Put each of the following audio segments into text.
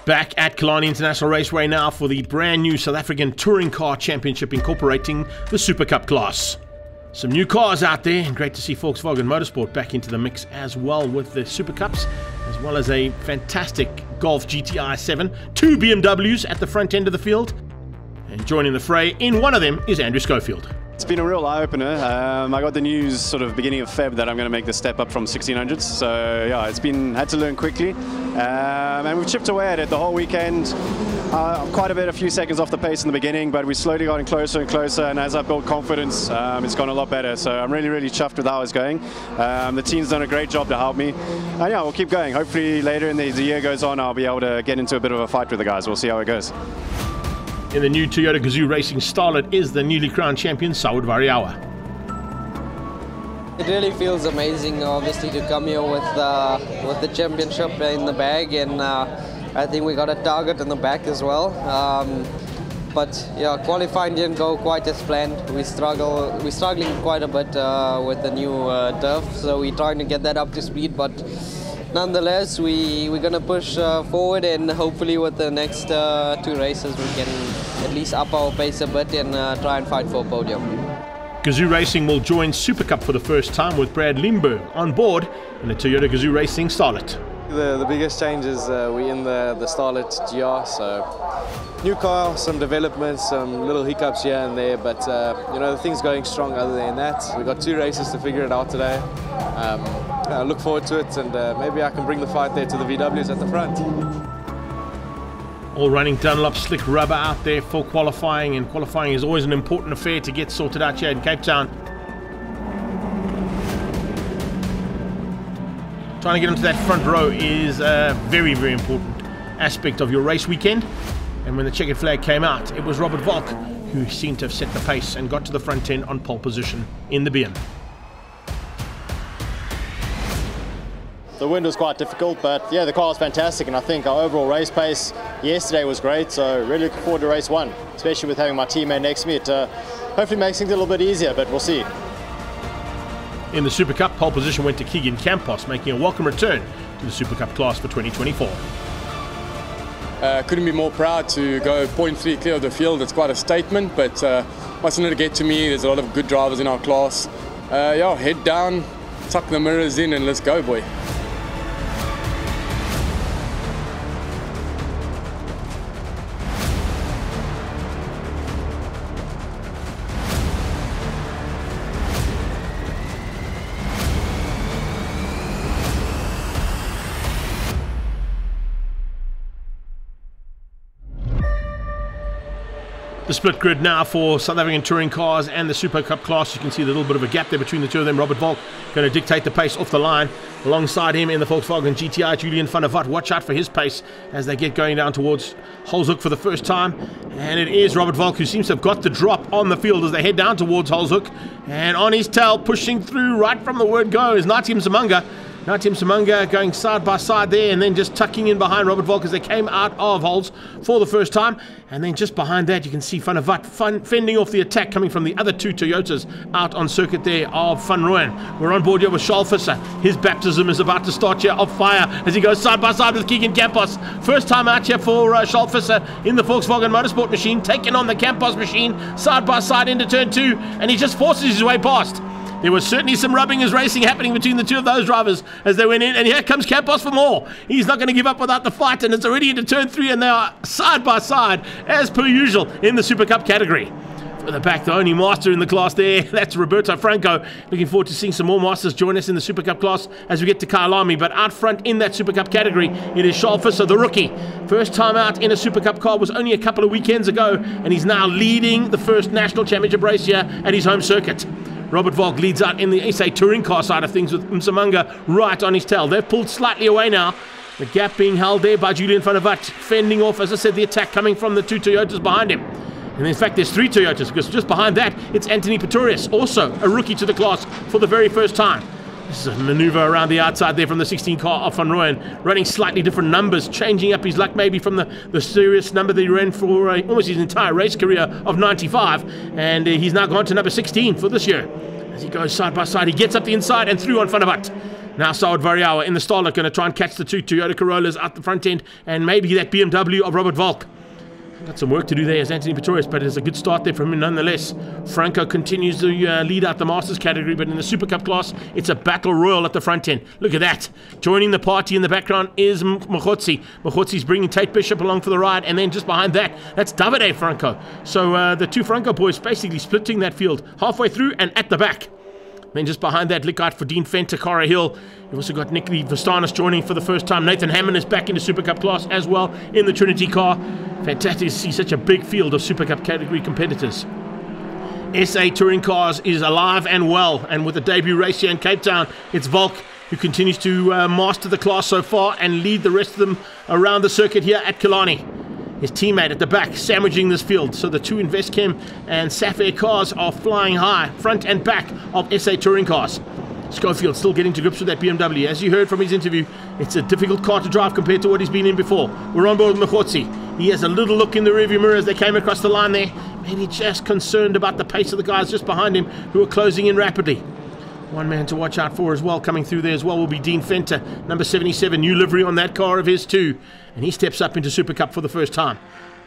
Back at Killarney International Raceway now for the brand new South African Touring Car Championship incorporating the Supacup class. Some new cars out there, and great to see Volkswagen Motorsport back into the mix as well with the Supacups, as well as a fantastic Golf GTI 7, 2 BMWs at the front end of the field, and joining the fray in one of them is Andrew Schofield. It's been a real eye-opener. I got the news sort of beginning of Feb that I'm going to make the step up from 1600s. So yeah, had to learn quickly, and we've chipped away at it the whole weekend. Quite a few seconds off the pace in the beginning, but we slowly gotten closer and closer. And as I built confidence, it's gone a lot better. So I'm really chuffed with how it's going. The team's done a great job to help me, and yeah, we'll keep going. Hopefully later in the year goes on, I'll be able to get into a bit of a fight with the guys. We'll see how it goes. In the new Toyota Gazoo Racing Starlet is the newly crowned champion, Saud Variawa. It really feels amazing, obviously, to come here with the championship in the bag, and I think we got a target in the back as well. But yeah, qualifying didn't go quite as planned. We're struggling quite a bit with the new turf, so we're trying to get that up to speed. But nonetheless, we're going to push forward, and hopefully with the next 2 races we can at least up our pace a bit and try and fight for a podium. Gazoo Racing will join Supacup for the first time with Brad Limburg on board in the Toyota Gazoo Racing Starlet. The biggest change is we're in the Starlet GR, so new car, some developments, some little hiccups here and there, but you know, the thing's going strong other than that. We've got 2 races to figure it out today. I look forward to it, and maybe I can bring the fight there to the VWs at the front. All running Dunlop slick rubber out there for qualifying, and qualifying is always an important affair to get sorted out here in Cape Town. Trying to get into that front row is a very important aspect of your race weekend, and when the checkered flag came out, it was Robert Volk who seemed to have set the pace and got to the front end on pole position in the BM. The wind was quite difficult, but yeah, the car was fantastic, and I think our overall race pace yesterday was great, so really looking forward to race 1, especially with having my teammate next to me. It hopefully makes things a little bit easier, but we'll see. In the Supacup, pole position went to Keegan Campos, making a welcome return to the Supacup class for 2024. Couldn't be more proud to go 0.3 clear of the field. It's quite a statement, but mustn't let it get to me. There's a lot of good drivers in our class. Yeah, head down, tuck the mirrors in, and let's go, boy. The split grid now for South African touring cars and the Supacup class. You can see the little bit of a gap there between the two of them. Robert Volk going to dictate the pace off the line. Alongside him in the Volkswagen GTI, Julian van der Vat. Watch out for his pace as they get going down towards Holzhoek for the first time. And it is Robert Volk who seems to have got the drop on the field as they head down towards Holzhoek. And on his tail, pushing through right from the word go, is Natim Simanga. Natim Simanga going side by side there, and then just tucking in behind Robert Volk as they came out of Holz for the first time. And then just behind that, you can see Van der Vat fending off the attack coming from the other 2 Toyotas out on circuit there of Van Rooyen. We're on board here with Charles Visser. His baptism is about to start here of fire as he goes side by side with Keegan Campos. First time out here for Charles Visser in the Volkswagen Motorsport machine, taking on the Campos machine side by side into turn 2, and he just forces his way past. There was certainly some rubbing as racing happening between the 2 of those drivers as they went in, and here comes Campos for more. He's not going to give up without the fight, and it's already into turn 3, and they are side by side as per usual in the Supacup category. Further back, the only master in the class there, that's Roberto Franco. Looking forward to seeing some more masters join us in the Supacup class as we get to Kyalami. But out front in that Supacup category, it is Charles Visser, the rookie. First time out in a Supacup car was only a couple of weekends ago, and he's now leading the first national championship race here at his home circuit. Robert Volk leads out in the SA touring car side of things with Msimanga right on his tail. They've pulled slightly away now. The gap being held there by Julian van der Vat, fending off, as I said, the attack coming from the 2 Toyotas behind him. And in fact, there's 3 Toyotas, because just behind that, it's Anthony Pretorius, also a rookie to the class for the very first time. This is a maneuver around the outside there from the 16 car of Van Rooyen, running slightly different numbers, changing up his luck maybe from the serious number that he ran for almost his entire race career of 95, and he's now gone to number 16 for this year. As he goes side by side, he gets up the inside and through on Van der Vat. Now Saud Variawa in the Starlet going to try and catch the two Toyota Corollas out the front end, and maybe that BMW of Robert Volk. Got some work to do there as Anthony Pretorius, but it's a good start there from him nonetheless. Franco continues to lead out the Masters category, but in the Super Cup class, it's a battle royal at the front end. Look at that. Joining the party in the background is Mokotsi. Mokotsi's bringing Tate Bishop along for the ride, and then just behind that, that's Davide Franco. So the two Franco boys basically splitting that field halfway through and at the back. Then just behind that, look out for Dean Fenter, Cara Hill. You've also got Nicky Vastanis joining for the first time. Nathan Hammond is back into Super Cup class as well in the Trinity car. Fantastic to see such a big field of Super Cup category competitors. SA Touring Cars is alive and well, and with the debut race here in Cape Town, it's Volk who continues to master the class so far and lead the rest of them around the circuit here at Killarney. His teammate at the back sandwiching this field, so the two Investchem and Sapphire cars are flying high, front and back of SA Touring Cars. Schofield still getting to grips with that BMW. As you heard from his interview, it's a difficult car to drive compared to what he's been in before. We're on board with Mokotsi. He has a little look in the rearview mirror as they came across the line there. Maybe just concerned about the pace of the guys just behind him who are closing in rapidly. One man to watch out for as well, coming through there as well, will be Dean Fenter, number 77, new livery on that car of his too. And he steps up into Super Cup for the first time.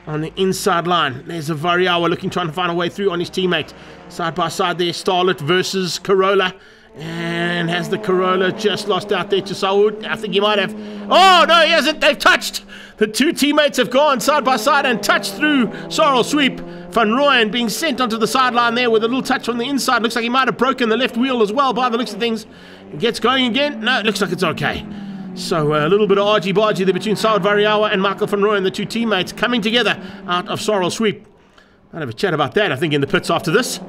On the inside line, there's a Variawa trying to find a way through on his teammate. Side by side there, Starlet versus Corolla. And has the Corolla just lost out there to Saud? I think he might have. Oh, no, he hasn't. They've touched. The two teammates have gone side by side and touched through Sorrel Sweep. Van Rooyen being sent onto the sideline there with a little touch from the inside. Looks like he might have broken the left wheel as well by the looks of things. He gets going again. No, it looks like it's okay. So a little bit of argy-bargy there between Saud Variawa and Michael Van Rooyen, the two teammates coming together out of Sorrel Sweep. I'll have a chat about that, I think, in the pits after this.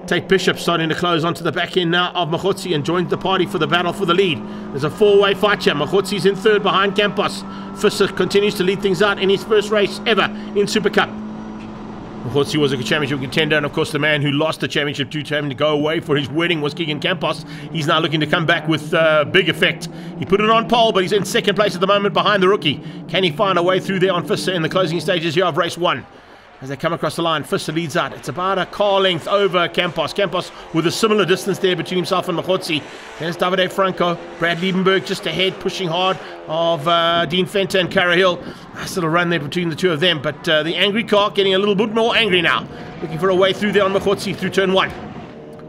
Tate Bishop starting to close onto the back end now of Mokotsi and joins the party for the battle for the lead. There's a four-way fight here. Mokotsi's in third behind Campos. Visser continues to lead things out in his first race ever in Super Cup. Mokotsi was a championship contender, and of course the man who lost the championship due to having to go away for his wedding was Keegan Campos. He's now looking to come back with big effect. He put it on pole, but he's in second place at the moment behind the rookie. Can he find a way through there on Visser in the closing stages here of race one? As they come across the line, Visser leads out. It's about a car length over Campos. Campos with a similar distance there between himself and Mokotsi. There's Davide Franco. Brad Liebenberg just ahead, pushing hard of Dean Fenter and Cara Hill. Nice little run there between the two of them. But the angry car getting a little bit more angry now. Looking for a way through there on Mokotsi through turn one.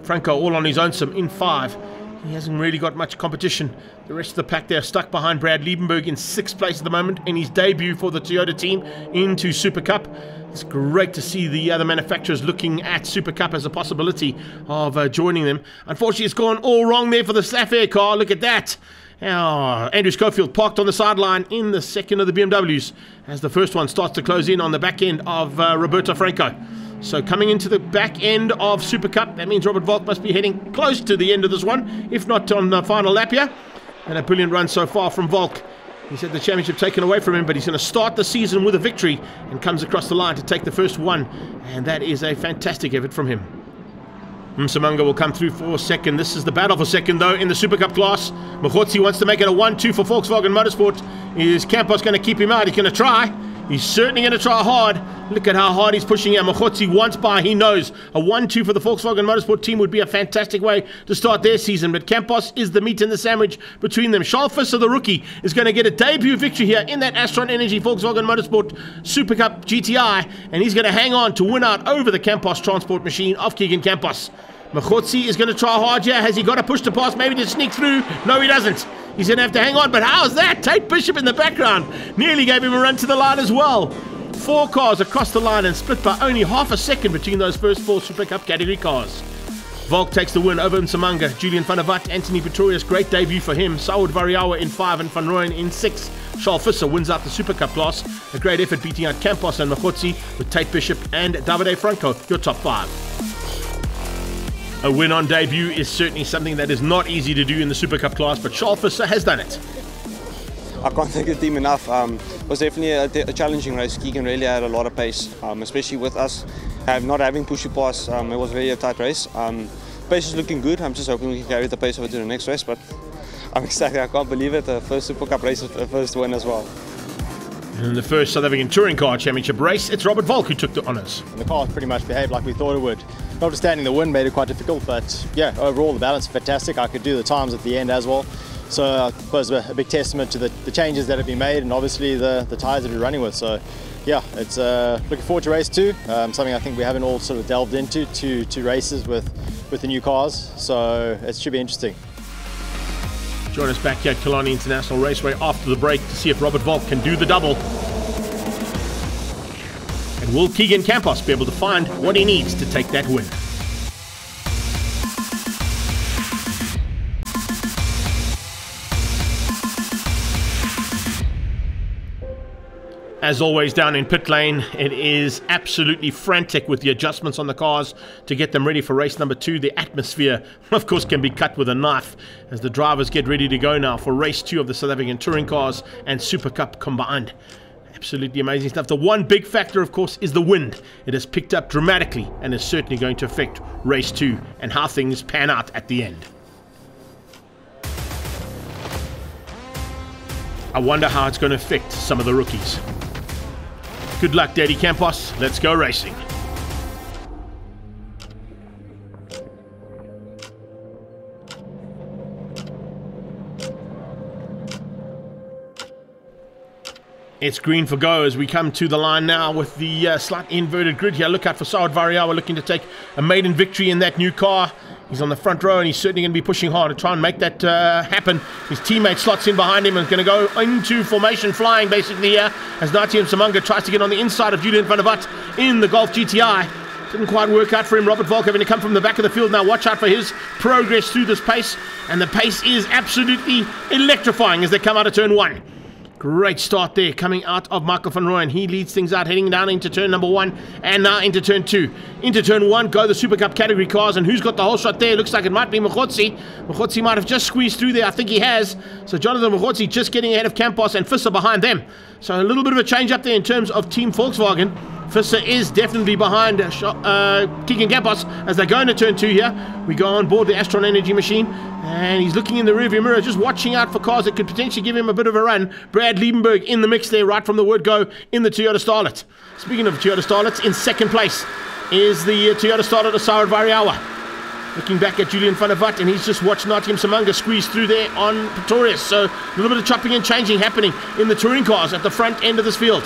Franco all on his own, some in five. He hasn't really got much competition. The rest of the pack there stuck behind Brad Liebenberg in sixth place at the moment in his debut for the Toyota team into Super Cup. It's great to see the other manufacturers looking at Super Cup as a possibility of joining them. Unfortunately, it's gone all wrong there for the Sapphire car. Look at that. Andrew Schofield parked on the sideline in the second of the BMWs as the first one starts to close in on the back end of Roberto Franco. So coming into the back end of Super Cup, that means Robert Volk must be heading close to the end of this one, if not on the final lap here. And a brilliant run so far from Volk. He's had the championship taken away from him, but he's going to start the season with a victory and comes across the line to take the first one. And that is a fantastic effort from him. Msimanga will come through for second. This is the battle for second, though, in the Super Cup class. Mokotsi wants to make it a 1-2 for Volkswagen Motorsport. Is Campos going to keep him out? He's going to try. He's certainly going to try hard. Look at how hard he's pushing out. Mokotsi once by, he knows. A 1-2 for the Volkswagen Motorsport team would be a fantastic way to start their season. But Campos is the meat and the sandwich between them. Charles Visser, the rookie, is going to get a debut victory here in that Astron Energy Volkswagen Motorsport Super Cup GTI. And he's going to hang on to win out over the Campos transport machine of Keegan Campos. Mokotsi is going to try hard here. Has he got a push to pass? Maybe to sneak through? No, he doesn't. He's going to have to hang on. But how's that? Tate Bishop in the background nearly gave him a run to the line as well. 4 cars across the line and split by only half a second between those first 4 Super Cup category cars. Volk takes the win over Msimanga. Julian van der Vat, Anthony Pretorius, great debut for him. Saud Variawa in 5 and Van Rooyen in 6. Charles Visser wins out the Super Cup class. A great effort beating out Campos and Mokotsi with Tate Bishop and Davide Franco, your top 5. A win on debut is certainly something that is not easy to do in the Super Cup class, but Charles Visser has done it. I can't thank the team enough. It was definitely a challenging race. Keegan really had a lot of pace, especially with us not having pushy pass. It was really a tight race. Pace is looking good. I'm just hoping we can carry the pace over to the next race, but I'm excited. I can't believe it. The first Super Cup race, the first win as well. In the first South African Touring Car Championship race, it's Robert Volk who took the honours. The car pretty much behaved like we thought it would. Notwithstanding the wind made it quite difficult, but yeah, overall the balance fantastic. I could do the times at the end as well. So I suppose a big testament to the changes that have been made, and obviously the tyres that we're running with. So yeah, it's looking forward to race 2, something I think we haven't all sort of delved into, two races with the new cars, so it should be interesting. Join us back here at Killarney International Raceway after the break to see if Robert Volk can do the double. And will Keegan Campos be able to find what he needs to take that win? As always, down in pit lane, it is absolutely frantic with the adjustments on the cars to get them ready for race number 2. The atmosphere, of course, can be cut with a knife as the drivers get ready to go now for race 2 of the South African Touring Cars and Super Cup combined. Absolutely amazing stuff. The one big factor, of course, is the wind. It has picked up dramatically and is certainly going to affect race 2 and how things pan out at the end. I wonder how it's going to affect some of the rookies. Good luck, Daddy Campos. Let's go racing. It's green for go as we come to the line now with the slight inverted grid here. Look out for Saad Variawa looking to take a maiden victory in that new car. He's on the front row and he's certainly going to be pushing hard to try and make that happen. His teammate slots in behind him and is going to go into formation flying basically here as Nathiem Samanga tries to get on the inside of Julian van der Walt in the Golf GTI. Didn't quite work out for him. Robert Volk having to come from the back of the field now. Watch out for his progress through this pace. And the pace is absolutely electrifying as they come out of turn 1. Great start there coming out of Michael van Rooyen. He leads things out heading down into turn number 1 and now into turn 2. Into turn 1 go the Super Cup category cars, and who's got the whole shot there? Looks like it might be Mokgotsi. Mokgotsi might have just squeezed through there. I think he has. So Jonathan Mokgotsi just getting ahead of Campos and Visser behind them. So a little bit of a change up there in terms of Team Volkswagen. Visser is definitely behind Keegan Campos as they go into turn 2 here. We go on board the Astron Energy machine and he's looking in the rearview mirror, just watching out for cars that could potentially give him a bit of a run. Brad Liebenberg in the mix there right from the word go in the Toyota Starlet. Speaking of Toyota Starlets, in second place is the Toyota Starlet of Saad Variawa. Looking back at Julian van der Walt, and he's just watched Nathiem Samanga squeeze through there on Pretorius. So a little bit of chopping and changing happening in the touring cars at the front end of this field.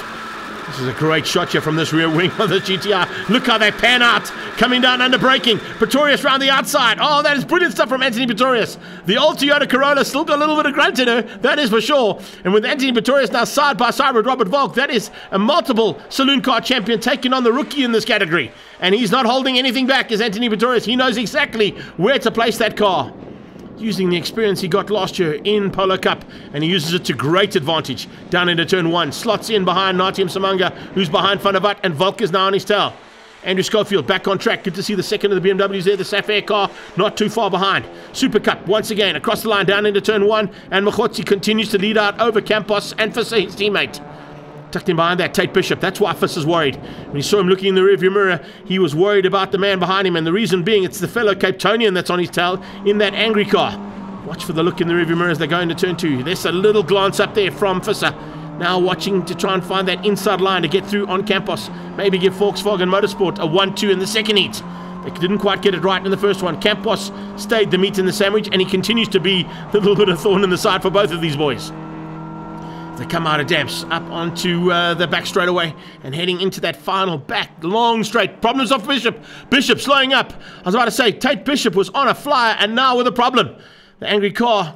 This is a great shot here from this rear wing of the GTR. Look how they pan out, coming down under braking. Pretorius round the outside. Oh, that is brilliant stuff from Anthony Pretorius. The old Toyota Corolla still got a little bit of grunt in her, that is for sure. And with Anthony Pretorius now side by side with Robert Volk, that is a multiple saloon car champion taking on the rookie in this category. And he's not holding anything back, is Anthony Pretorius. He knows exactly where to place that car, using the experience he got last year in Polo Cup, and he uses it to great advantage down into turn 1. Slots in behind Nathiem Samanga, who's behind Van der Walt, and Volk is now on his tail. Andrew Schofield back on track. Good to see the second of the BMWs there, the Sapphire car, not too far behind. Super Cup once again across the line down into turn 1, and Mokgotsi continues to lead out over Campos and Visser, his teammate. Tucked in behind that, Tate Bishop. That's why Visser's worried. When he saw him looking in the rearview mirror, he was worried about the man behind him, and the reason being it's the fellow Cape Townian that's on his tail in that angry car. Watch for the look in the rearview mirror as they go into turn 2. There's a little glance up there from Visser. Now watching to try and find that inside line to get through on Campos. Maybe give Volkswagen Motorsport a 1-2 in the second heat. They didn't quite get it right in the first one. Campos stayed the meat in the sandwich, and he continues to be the little bit of thorn in the side for both of these boys. They come out of damps up onto the back straightaway and heading into that final back long straight. Problems off Bishop. Bishop slowing up. I was about to say Tate Bishop was on a flyer and now with a problem. The angry car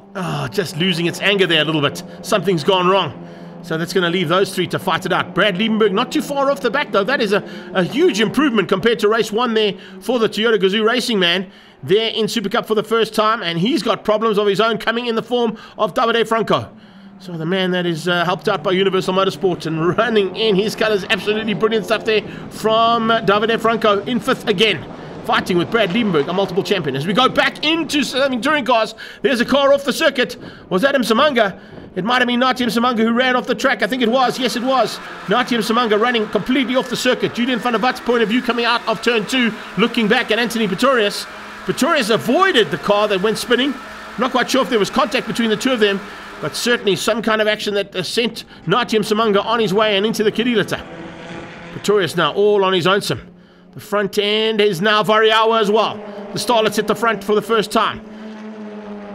just losing its anger there a little bit. Something's gone wrong. So that's going to leave those three to fight it out. Brad Liebenberg not too far off the back though. That is a huge improvement compared to race 1 there for the Toyota Gazoo Racing man. There in Super Cup for the first time, and he's got problems of his own coming in the form of Davide Franco. So the man that is helped out by Universal Motorsport and running in his colours. Absolutely brilliant stuff there from Davide Franco in 5th again. Fighting with Brad Liebenberg, a multiple champion. As we go back into touring cars, there's a car off the circuit. Was that Samanga? It might have been Nathiem Samanga who ran off the track. I think it was. Yes, it was. Nathiem Samanga running completely off the circuit. Julian van der Walt's point of view coming out of turn 2, looking back at Anthony Pretorius. Pretorius avoided the car that went spinning. I'm not quite sure if there was contact between the two of them, but certainly some kind of action that sent Nathiem Samanga on his way and into the kiddie litter. Pretorius now all on his own sim. The front end is now Variawa as well. The Starlet's at the front for the first time.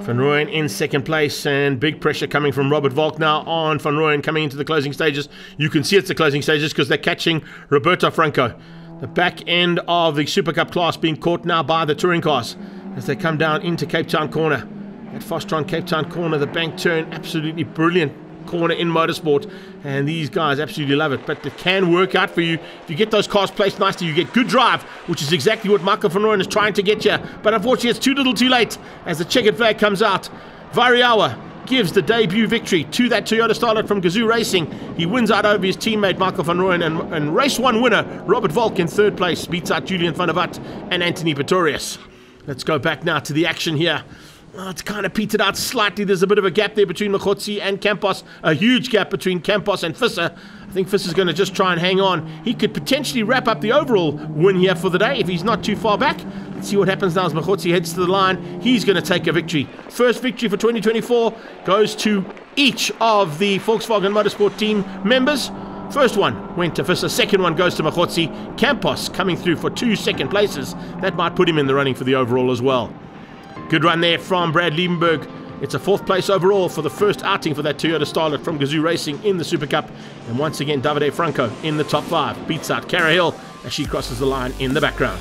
Van Rooyen in second place, and big pressure coming from Robert Volk now on Van Rooyen coming into the closing stages. You can see it's the closing stages because they're catching Roberto Franco. The back end of the Super Cup class being caught now by the touring cars as they come down into Cape Town corner. At Fostron Cape Town corner, the bank turn, absolutely brilliant corner in motorsport, and these guys absolutely love it. But it can work out for you if you get those cars placed nicely. You get good drive, which is exactly what Michael Van Rooyen is trying to get you. But unfortunately, it's too little too late as the checkered flag comes out. Variawa gives the debut victory to that Toyota Starlet from Gazoo Racing. He wins out over his teammate Michael Van Rooyen, and race one winner Robert Volk in third place beats out Julian van der Walt and Anthony Pretorius. Let's go back now to the action here. Oh, it's kind of petered out slightly. There's a bit of a gap there between Mokotsi and Campos. A huge gap between Campos and Visser. I think Visser's going to just try and hang on. He could potentially wrap up the overall win here for the day if he's not too far back. Let's see what happens now as Mokotsi heads to the line. He's going to take a victory. First victory for 2024 goes to each of the Volkswagen Motorsport team members. First one went to Visser, second one goes to Mokotsi. Campos coming through for 2 second places. That might put him in the running for the overall as well. Good run there from Brad Liebenberg. It's a 4th place overall for the first outing for that Toyota Starlet from Gazoo Racing in the Super Cup. And once again, Davide Franco in the top 5. Beats out Cara Hill as she crosses the line in the background.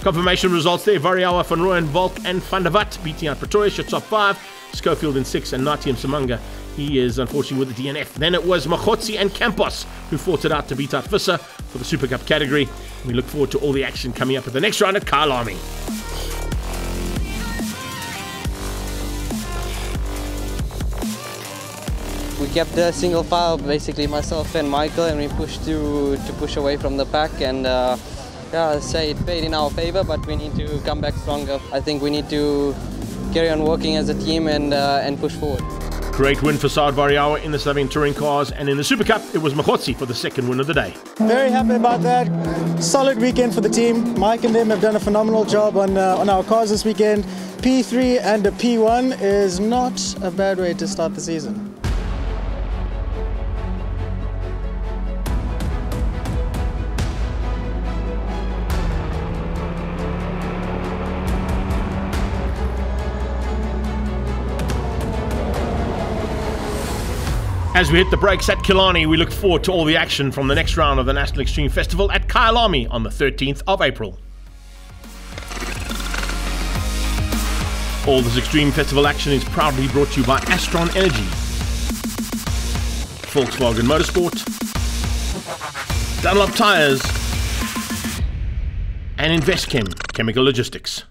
Confirmation results there. Variawa, Van Rooyen, Volk and Van der Walt beating out Pretorius, your top 5. Schofield in 6 and Natium Samanga. He is unfortunately with the DNF. Then it was Mokotsi and Campos who fought it out to beat out Visser for the Super Cup category. We look forward to all the action coming up at the next round at Kyalami. We kept the single file, basically myself and Michael, and we pushed to push away from the pack, and yeah, I'd say it paid in our favor, but we need to come back stronger. I think we need to carry on working as a team and push forward. Great win for Saad Variawa in the Slovenian touring cars, and in the Super Cup it was Mokotsi for the second win of the day. Very happy about that. Solid weekend for the team. Mike and them have done a phenomenal job on our cars this weekend. P3 and a P1 is not a bad way to start the season. As we hit the brakes at Killarney, we look forward to all the action from the next round of the National Extreme Festival at Kyalami on the 13th of April. All this Extreme Festival action is proudly brought to you by Astron Energy, Volkswagen Motorsport, Dunlop Tires, and InvestChem Chemical Logistics.